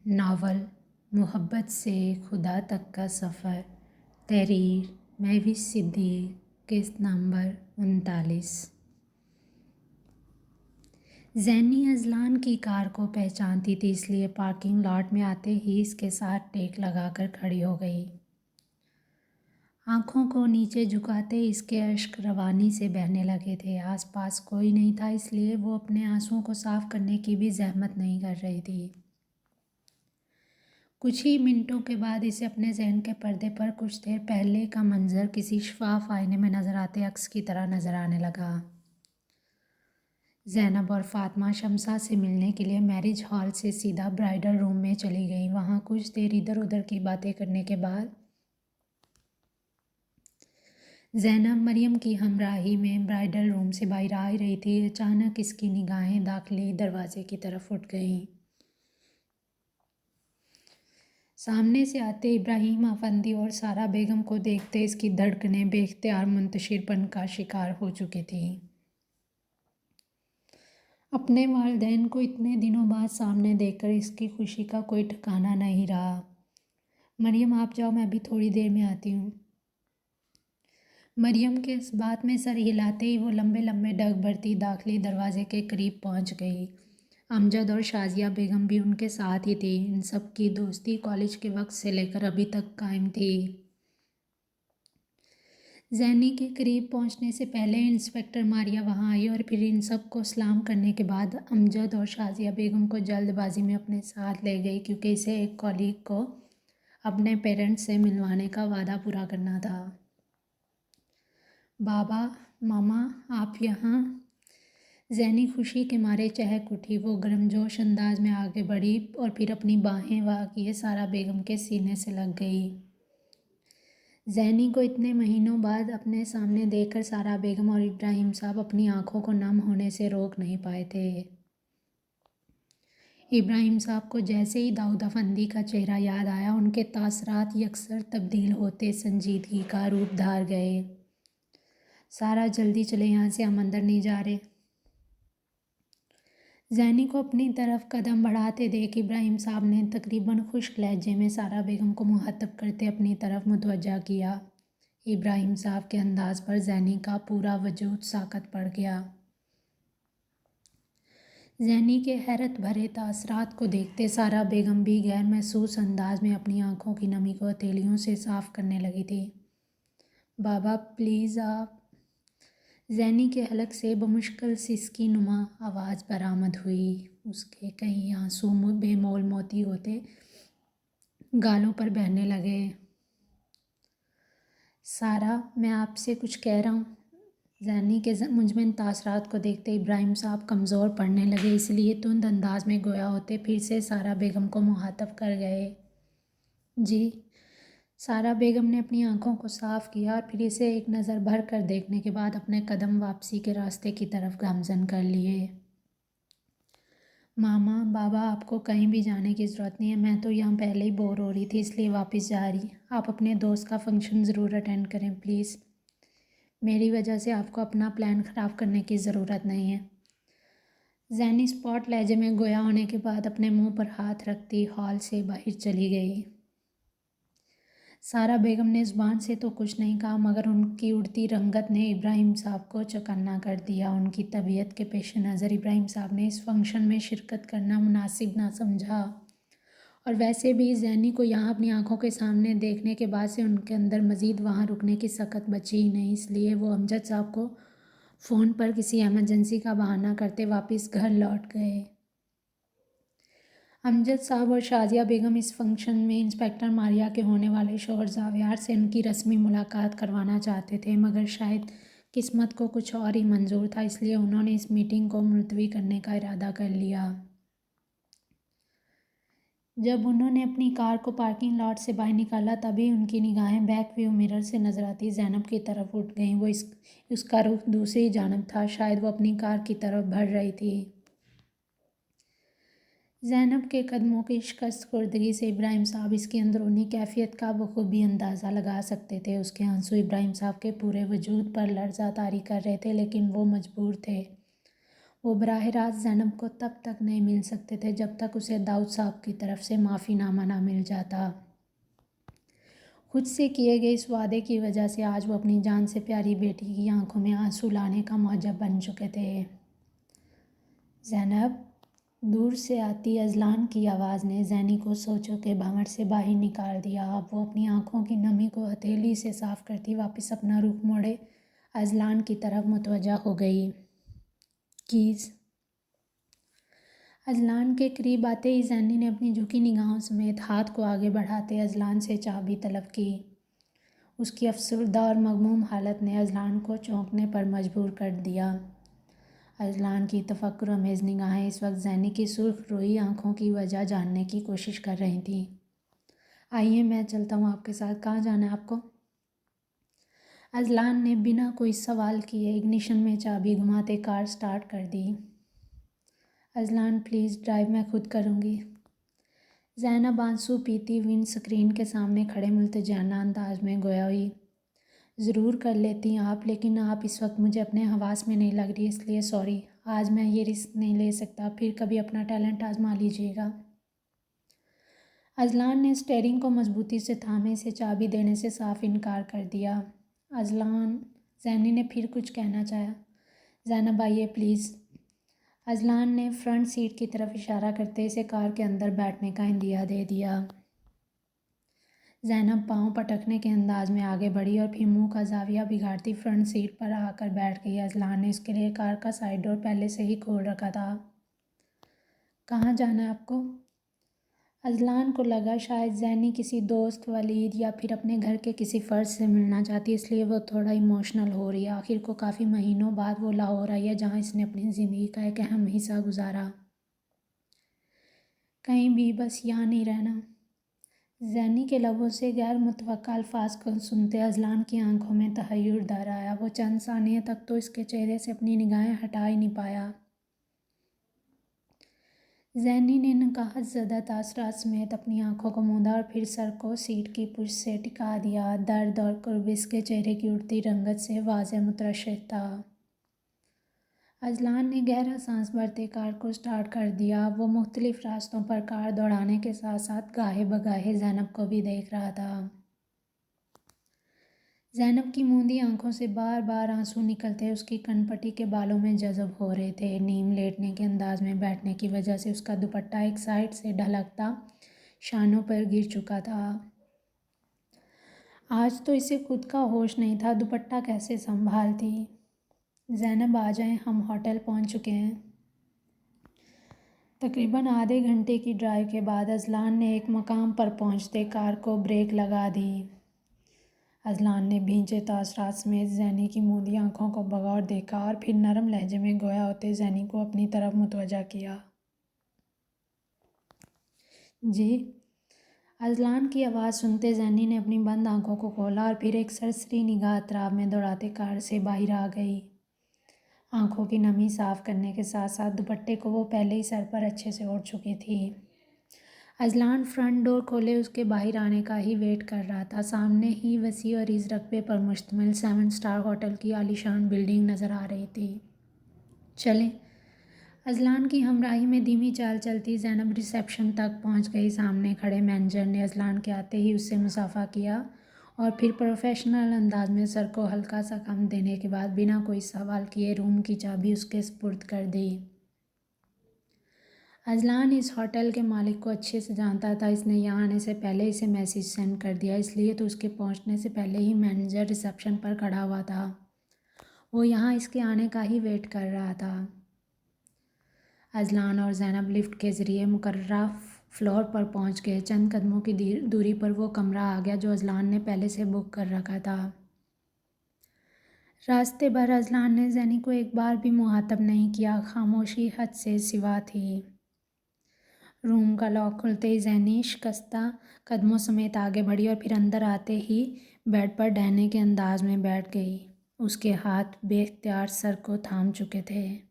Novel محبت سے خدا تک کا سفر، تحریر مہوش صدیق، قسط نمبر 39۔ زینی اذلان کی کار کو پہچانتی تھی، اس لیے پارکنگ لاٹ میں آتے ہی اس کے ساتھ ٹیک لگا کر کھڑی ہو گئی۔ آنکھوں کو نیچے جھکاتے اس کے اشک روانی سے بہنے لگے تھے۔ آس پاس کوئی نہیں تھا، اس لیے وہ اپنے آنسوؤں کو صاف کرنے کی بھی زحمت نہیں کر رہی تھی۔ کچھ ہی منٹوں کے بعد اسے اپنے ذہن کے پردے پر کچھ دیر پہلے کا منظر کسی شفاف آئینے میں نظر آتے عکس کی طرح نظر آنے لگا۔ زینب اور فاطمہ شمسہ سے ملنے کے لیے میرج ہال سے سیدھا برائڈل روم میں چلی گئیں۔ وہاں کچھ دیر ادھر ادھر کی باتیں کرنے کے بعد زینب مریم کی ہمراہی میں برائڈل روم سے باہر آ رہی تھی۔ اچانک اس کی نگاہیں داخلی دروازے کی طرف اٹھ گئیں۔ سامنے سے آتے ابراہیم افندی اور سارا بیگم کو دیکھتے اس کی دھڑکنیں بے اختیار منتشر پن کا شکار ہو چکی تھیں۔ اپنے والدین کو اتنے دنوں بعد سامنے دیکھ کر اس کی خوشی کا کوئی ٹھکانہ نہیں رہا۔ مریم آپ جاؤ، میں ابھی تھوڑی دیر میں آتی ہوں۔ مریم کے اس بات میں سر ہلاتے ہی وہ لمبے لمبے ڈگ بھرتی داخلی دروازے کے قریب پہنچ گئی۔ امجد اور شازیہ بیگم بھی ان کے ساتھ ہی تھی۔ ان سب کی دوستی کالج کے وقت سے لے کر ابھی تک قائم تھی۔ زینی کے قریب پہنچنے سے پہلے انسپکٹر ماریہ وہاں آئی اور پھر ان سب کو سلام کرنے کے بعد امجد اور شازیہ بیگم کو جلد بازی میں اپنے ساتھ لے گئی، کیونکہ اسے ایک کالیگ کو اپنے پیرنٹس سے ملوانے کا وعدہ پورا کرنا تھا۔ بابا، ماما، آپ یہاں؟ زینی خوشی کے مارے چہک اٹھی۔ وہ گرمجوش انداز میں آگے بڑھی اور پھر اپنی باہیں واقعے سارا بیگم کے سینے سے لگ گئی۔ زینی کو اتنے مہینوں بعد اپنے سامنے دیکھ کر سارا بیگم اور ابراہیم صاحب اپنی آنکھوں کو نم ہونے سے روک نہیں پائے تھے۔ ابراہیم صاحب کو جیسے ہی داؤد افندی کا چہرہ یاد آیا، ان کے تاثرات یکسر تبدیل ہوتے سنجیدگی کا روپ دھار گئے۔ سارا جلدی چلے یہاں سے، ہم اندر نہیں جا رہے۔ زینی کو اپنی طرف قدم بڑھاتے دیکھ ابراہیم صاحب نے تقریباً خشک لہجے میں سارا بیگم کو مخاطب کرتے اپنی طرف متوجہ کیا۔ ابراہیم صاحب کے انداز پر زینی کا پورا وجود ساکت پڑ گیا۔ زینی کے حیرت بھرے تاثرات کو دیکھتے سارا بیگم بھی غیر محسوس انداز میں اپنی آنکھوں کی نمی کو ہتھیلیوں سے صاف کرنے لگی تھی۔ بابا پلیز آپ۔ زینی کے حلق سے بمشکل سسکی نما آواز برآمد ہوئی۔ اس کے کئی آنسو بے مول موتی ہوتے گالوں پر بہنے لگے۔ سارا، میں آپ سے کچھ کہہ رہا ہوں۔ زینی کے مجمن تاثرات کو دیکھتے ابراہیم صاحب کمزور پڑنے لگے، اس لیے تند انداز میں گویا ہوتے پھر سے سارا بیگم کو مخاطب کر گئے۔ جی۔ سارا بیگم نے اپنی آنکھوں کو صاف کیا اور پھر اسے ایک نظر بھر کر دیکھنے کے بعد اپنے قدم واپسی کے راستے کی طرف گامزن کر لیے۔ ماما، بابا، آپ کو کہیں بھی جانے کی ضرورت نہیں ہے، میں تو یہاں پہلے ہی بور ہو رہی تھی، اس لیے واپس جا رہی۔ آپ اپنے دوست کا فنکشن ضرور اٹینڈ کریں پلیز۔ میری وجہ سے آپ کو اپنا پلان خراب کرنے کی ضرورت نہیں ہے۔ زینی اسپاٹ لہجے میں گویا ہونے کے بعد اپنے منہ پر ہاتھ رکھتی ہال سے باہر چلی گئی۔ سارا بیگم نے زبان سے تو کچھ نہیں کہا، مگر ان کی اڑتی رنگت نے ابراہیم صاحب کو چوکنا کر دیا۔ ان کی طبیعت کے پیش نظر ابراہیم صاحب نے اس فنکشن میں شرکت کرنا مناسب نہ سمجھا، اور ویسے بھی زینی کو یہاں اپنی آنکھوں کے سامنے دیکھنے کے بعد سے ان کے اندر مزید وہاں رکنے کی سخت بچی ہی نہیں، اس لیے وہ امجد صاحب کو فون پر کسی ایمرجنسی کا بہانہ کرتے واپس گھر لوٹ گئے۔ امجد صاحب اور شازیہ بیگم اس فنکشن میں انسپکٹر ماریہ کے ہونے والے شوہر زاویار سے ان کی رسمی ملاقات کروانا چاہتے تھے، مگر شاید قسمت کو کچھ اور ہی منظور تھا، اس لیے انہوں نے اس میٹنگ کو ملتوی کرنے کا ارادہ کر لیا۔ جب انہوں نے اپنی کار کو پارکنگ لاٹ سے باہر نکالا، تبھی ان کی نگاہیں بیک ویو مرر سے نظر آتی زینب کی طرف اٹھ گئیں۔ وہ اس کا رخ دوسری جانب تھا، شاید وہ اپنی کار کی طرف بڑھ رہی تھی۔ زینب کے قدموں کی شکست خوردگی سے ابراہیم صاحب اس کی اندرونی کیفیت کا بخوبی اندازہ لگا سکتے تھے۔ اس کے آنسو ابراہیم صاحب کے پورے وجود پر لرزہ طاری کر رہے تھے، لیکن وہ مجبور تھے۔ وہ براہ راست زینب کو تب تک نہیں مل سکتے تھے جب تک اسے داؤد صاحب کی طرف سے معافی نامہ نہ مل جاتا۔ خود سے کیے گئے اس وعدے کی وجہ سے آج وہ اپنی جان سے پیاری بیٹی کی آنکھوں میں آنسو لانے کا موجب بن چکے تھے۔ زینب! دور سے آتی اذلان کی آواز نے زینی کو سوچوں کے بھنور سے باہر نکال دیا۔ اب وہ اپنی آنکھوں کی نمی کو ہتھیلی سے صاف کرتی واپس اپنا رخ موڑے اذلان کی طرف متوجہ ہو گئی۔ کیز! اذلان کے قریب آتے ہی زینی نے اپنی جھکی نگاہوں سمیت ہاتھ کو آگے بڑھاتے اذلان سے چابی طلب کی۔ اس کی افسردہ اور مغموم حالت نے اذلان کو چونکنے پر مجبور کر دیا۔ اذلان کی تفکر آمیز نگاہیں اس وقت زینی کی سرخ روئی آنکھوں کی وجہ جاننے کی کوشش کر رہی تھیں۔ آئیے میں چلتا ہوں آپ کے ساتھ، کہاں جانا ہے آپ کو؟ اذلان نے بنا کوئی سوال کیے اگنیشن میں چابی گھماتے کار سٹارٹ کر دی۔ اذلان پلیز ڈرائیو میں خود کروں گی۔ زینب آنسو پیتی ونڈ سکرین کے سامنے کھڑے ملتجانہ انداز میں گویا ہوئی۔ ضرور کر لیتی آپ، لیکن آپ اس وقت مجھے اپنے حواس میں نہیں لگ رہی، اس لیے سوری، آج میں یہ رسک نہیں لے سکتا، پھر کبھی اپنا ٹیلنٹ آزما لیجیے گا۔ اذلان نے اسٹیئرنگ کو مضبوطی سے تھامے سے چابی دینے سے صاف انکار کر دیا۔ اذلان! زینی نے پھر کچھ کہنا چاہا۔ زینب آئیے پلیز۔ اذلان نے فرنٹ سیٹ کی طرف اشارہ کرتے اسے کار کے اندر بیٹھنے کا عندیہ دے دیا۔ زینب پاؤں پٹکنے کے انداز میں آگے بڑھی اور پھر منہ کا زاویہ بگاڑتی فرنٹ سیٹ پر آ کر بیٹھ گئی۔ اذلان نے اس کے لیے کار کا سائیڈ ڈور پہلے سے ہی کھول رکھا تھا۔ کہاں جانا ہے آپ کو؟ اذلان کو لگا شاید زینی کسی دوست، ولید یا پھر اپنے گھر کے کسی فرد سے ملنا چاہتی، اس لیے وہ تھوڑا ایموشنل ہو رہی ہے۔ آخر کو کافی مہینوں بعد وہ لاہور آئی ہے جہاں اس نے اپنی زندگی کا ایک اہم حصہ گزارا۔ کہیں بھی، بس یہاں نہیں رہنا۔ زینی کے لبوں سے غیر متوقع الفاظ کو سنتے اذلان کی آنکھوں میں تحیر در آیا۔ وہ چند ثانیے تک تو اس کے چہرے سے اپنی نگاہیں ہٹا ہی نہیں پایا۔ زینی نے نکاحت زدہ تاثرات سمیت اپنی آنکھوں کو موندا اور پھر سر کو سیٹ کی پشت سے ٹکا دیا۔ درد اور کرب اس کے چہرے کی اٹھتی رنگت سے واضح مترشح تھا۔ اذلان نے گہرا سانس بھرتے کار کو سٹارٹ کر دیا۔ وہ مختلف راستوں پر کار دوڑانے کے ساتھ ساتھ گاہے بگاہے زینب کو بھی دیکھ رہا تھا۔ زینب کی موندی آنکھوں سے بار بار آنسو نکلتے اس کی کنپٹی کے بالوں میں جذب ہو رہے تھے۔ نیم لیٹنے کے انداز میں بیٹھنے کی وجہ سے اس کا دوپٹہ ایک سائیڈ سے ڈھلکتا شانوں پر گر چکا تھا۔ آج تو اسے خود کا ہوش نہیں تھا، دوپٹہ کیسے سنبھالتی۔ زینب آ جائیں، ہم ہوٹل پہنچ چکے ہیں۔ تقریباً آدھے گھنٹے کی ڈرائیو کے بعد اذلان نے ایک مقام پر پہنچتے کار کو بریک لگا دی۔ اذلان نے بھینچے تاثرات سمیت زینی کی موندی آنکھوں کو بغور دیکھا اور پھر نرم لہجے میں گویا ہوتے زینی کو اپنی طرف متوجہ کیا۔ جی؟ اذلان کی آواز سنتے زینی نے اپنی بند آنکھوں کو کھولا اور پھر ایک سرسری نگاہ اطراف میں دوڑاتے کار سے باہر آ گئی۔ آنکھوں کی نمی صاف کرنے کے ساتھ ساتھ دوپٹے کو وہ پہلے ہی سر پر اچھے سے اوڑھ چکی تھی۔ اذلان فرنٹ ڈور کھولے اس کے باہر آنے کا ہی ویٹ کر رہا تھا۔ سامنے ہی وسیع اور عریض رقبے پر مشتمل 7 اسٹار ہوٹل کی عالیشان بلڈنگ نظر آ رہی تھی۔ چلیں۔ اذلان کی ہمراہی میں دھیمی چال چلتی زینب ریسیپشن تک پہنچ گئی۔ سامنے کھڑے مینیجر نے اذلان کے آتے ہی اس سے مصافحہ کیا اور پھر پروفیشنل انداز میں سر کو ہلکا سا خم دینے کے بعد بنا کوئی سوال کیے روم کی چابی اس کے سپرد کر دی۔ اذلان اس ہوٹل کے مالک کو اچھے سے جانتا تھا، اس نے یہاں آنے سے پہلے اسے میسیج سینڈ کر دیا، اس لیے تو اس کے پہنچنے سے پہلے ہی مینیجر ریسیپشن پر کھڑا ہوا تھا۔ وہ یہاں اس کے آنے کا ہی ویٹ کر رہا تھا۔ اذلان اور زینب لفٹ کے ذریعے مقررہ فلور پر پہنچ گئے۔ چند قدموں کی دوری پر وہ کمرہ آ گیا جو اذلان نے پہلے سے بک کر رکھا تھا۔ راستے بھر اذلان نے زینی کو ایک بار بھی مخاطب نہیں کیا، خاموشی حد سے سوا تھی۔ روم کا لاک کھلتے ہی زینی شکستہ قدموں سمیت آگے بڑھی اور پھر اندر آتے ہی بیڈ پر ڈہنے کے انداز میں بیٹھ گئی۔ اس کے ہاتھ بے اختیار سر کو تھام چکے تھے۔